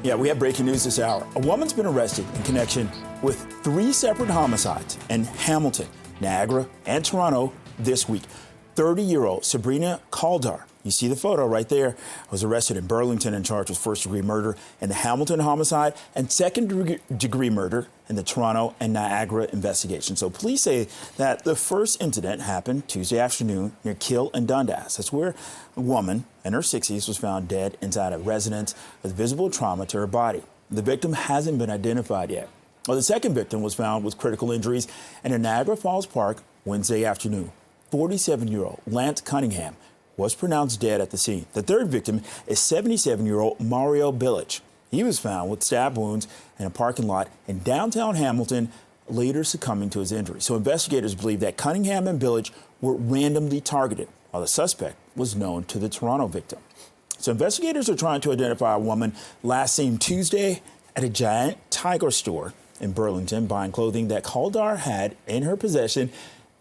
Yeah, we have breaking news this hour. A woman's been arrested in connection with 3 separate homicides in Hamilton, Niagara, and Toronto this week. 30-year-old Sabrina Kaldar, you see the photo right there, was arrested in Burlington and charged with first-degree murder in the Hamilton homicide and second-degree murder in the Toronto and Niagara investigation. So police say that the first incident happened Tuesday afternoon near Keele and Dundas. That's where a woman in her 60s was found dead inside a residence with visible trauma to her body. The victim hasn't been identified yet. Well, the second victim was found with critical injuries in a Niagara Falls park Wednesday afternoon. 47-year-old Lance Cunningham was pronounced dead at the scene. The third victim is 77-year-old Mario Billich. He was found with stab wounds in a parking lot in downtown Hamilton, later succumbing to his injuries. So investigators believe that Cunningham and Billich were randomly targeted, while the suspect was known to the Toronto victim. So investigators are trying to identify a woman last seen Tuesday at a Giant Tiger store in Burlington buying clothing that Kaldar had in her possession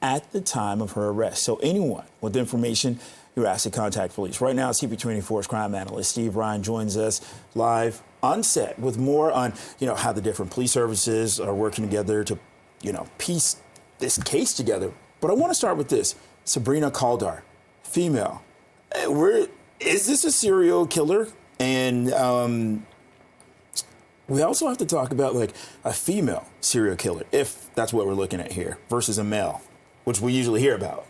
at the time of her arrest. So anyone with information, you're asked to contact police. Right now, CP24's crime analyst Steve Ryan joins us live on set with more on, how the different police services are working together to, piece this case together. But I want to start with this. Sabrina Kaldar, female. Is this a serial killer? And we also have to talk about a female serial killer, if that's what we're looking at here, versus a male, which we usually hear about.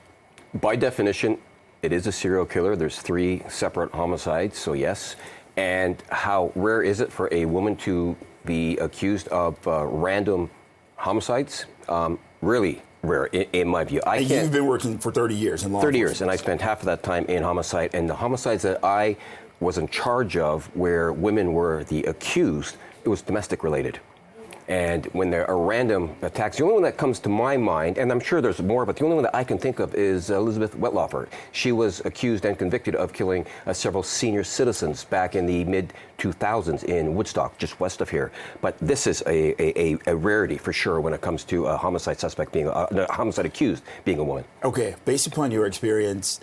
By definition, it is a serial killer. There's 3 separate homicides, so yes. And how rare is it for a woman to be accused of random homicides? Really rare, in my view. You've been working for 30 years in law 30 years, and I spent half of that time in homicide. And the homicides that I was in charge of, where women were the accused, it was domestic related. And when there are random attacks, the only one that comes to my mind, and I'm sure there's more, but the only one that I can think of is Elizabeth Wetlaufer. She was accused and convicted of killing several senior citizens back in the mid-2000s in Woodstock, just west of here. But this is a rarity for sure when it comes to a homicide suspect being a homicide accused being a woman. Okay, based upon your experience,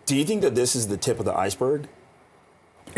do you think that this is the tip of the iceberg?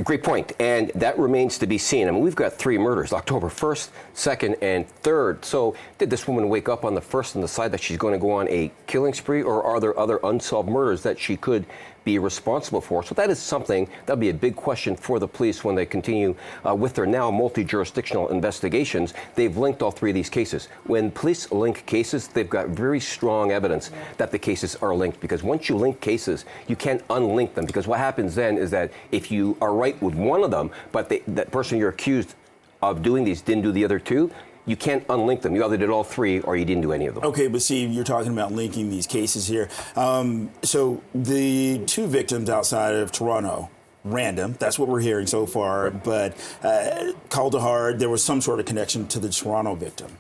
Great point, and that remains to be seen. I mean, we've got 3 murders, October 1st, 2nd, and 3rd. So did this woman wake up on the 1st and decide that she's going to go on a killing spree, or are there other unsolved murders that she could be responsible for? So that is something, that'll be a big question for the police when they continue with their now multi-jurisdictional investigations. They've linked all 3 of these cases. When police link cases, they've got very strong evidence that the cases are linked, because once you link cases, you can't unlink them, because what happens then is that if you are right with one of them, but that person you're accused of doing these didn't do the other 2, you can't unlink them. You either did all 3 or you didn't do any of them. Okay, but see, you're talking about linking these cases here. So the 2 victims outside of Toronto, random, that's what we're hearing so far, but Kaldar, there was some sort of connection to the Toronto victim.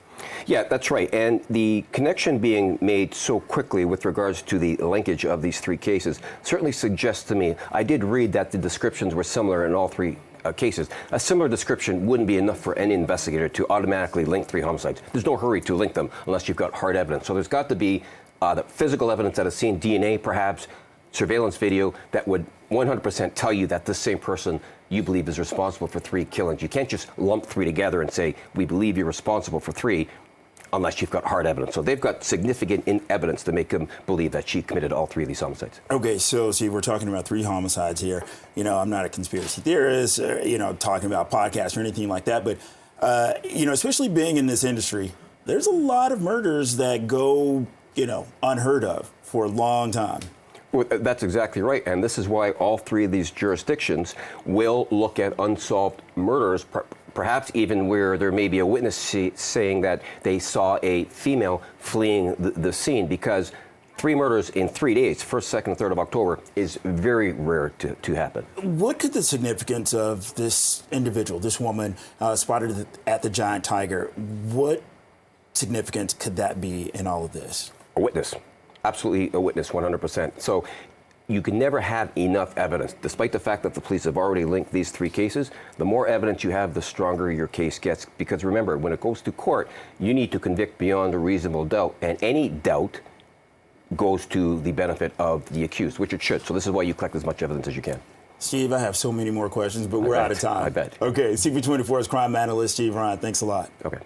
Yeah, that's right. And the connection being made so quickly with regards to the linkage of these 3 cases certainly suggests to me, I did read that the descriptions were similar in all 3 cases. A similar description wouldn't be enough for any investigator to automatically link 3 homicides. There's no hurry to link them unless you've got hard evidence. So there's got to be the physical evidence that is seen, DNA perhaps, surveillance video that would 100% tell you that this same person you believe is responsible for 3 killings. You can't just lump 3 together and say, we believe you're responsible for 3, unless you've got hard evidence. So they've got significant evidence to make them believe that she committed all 3 of these homicides. Okay, so see, we're talking about 3 homicides here. I'm not a conspiracy theorist, talking about podcasts or anything like that, but, especially being in this industry, there's a lot of murders that go, unheard of for a long time. Well, that's exactly right, and this is why all 3 of these jurisdictions will look at unsolved murders, perhaps even where there may be a witness saying that they saw a female fleeing the scene, because 3 murders in 3 days, 1st, 2nd, and 3rd of October, is very rare to happen. What could the significance of this individual, this woman spotted at the Giant Tiger, what significance could that be in all of this? A witness. Absolutely a witness, 100%. So you can never have enough evidence. Despite the fact that the police have already linked these 3 cases, the more evidence you have, the stronger your case gets. Because remember, when it goes to court, you need to convict beyond a reasonable doubt. And any doubt goes to the benefit of the accused, which it should. So this is why you collect as much evidence as you can. Steve, I have so many more questions, but we're out of time. I bet. Okay, CP24's crime analyst, Steve Ryan. Thanks a lot. Okay.